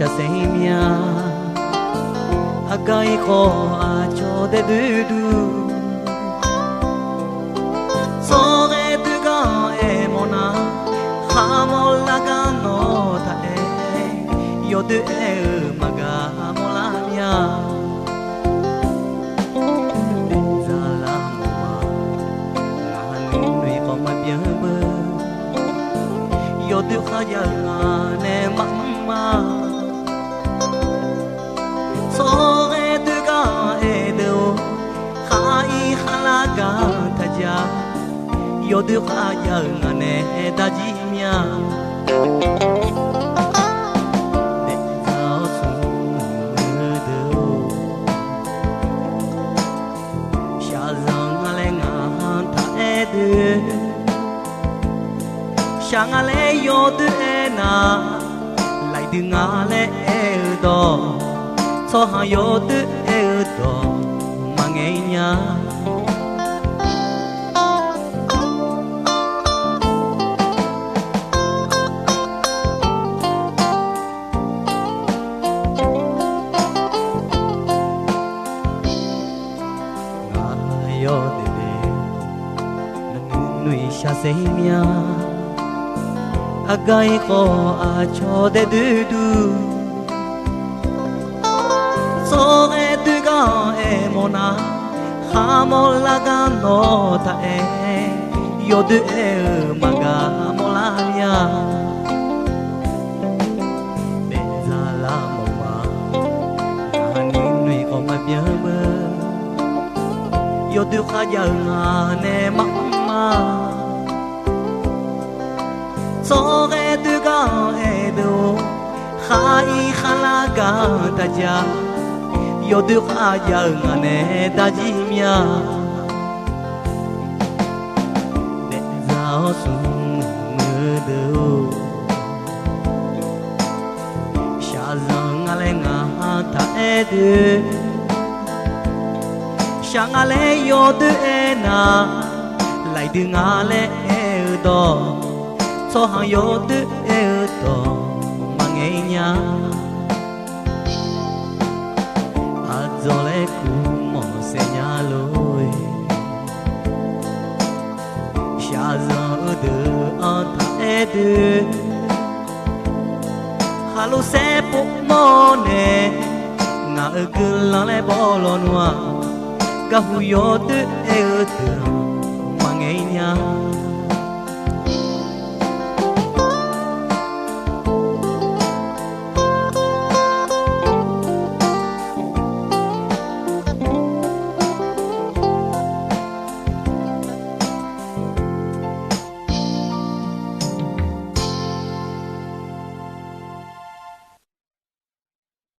cha se mia agai kho a cho de du so re tu ga e mona ha mo la ga no ta e yo de e ma ga mo la mia de za la ma na ni nui ko ma bia bơ yo de kha ya ne ma ma so re tu ga e do khai khala ga ta ja yo de kha ya ne ta ji mia de sao su do sha zang le nga ta e de sha nga le yo de na lai de nga le e do so ha yo de e do ma nge nya yo de de na nui sha se mia agai ko a cho de du so re tu ga e mona ha mo la ga no ta e yo de e ma ga mo la mia de za la mo ma na ni nui ko ma bia bơ yo de kha ya ne ma ma so re tu ga e do khai khala ga ta ja yo de kha ya ne ta ji mia de giao su mơ do sha zang ale nga ta e de sha nga le yo de e na lai de nga le e do so ha yo de e do ma nge nya a zo le ku mo se nya loi sha zo de a ta e de ha lo se po mo ne nga e ku la le bo lo noa ga hu yo de e de ma nge nya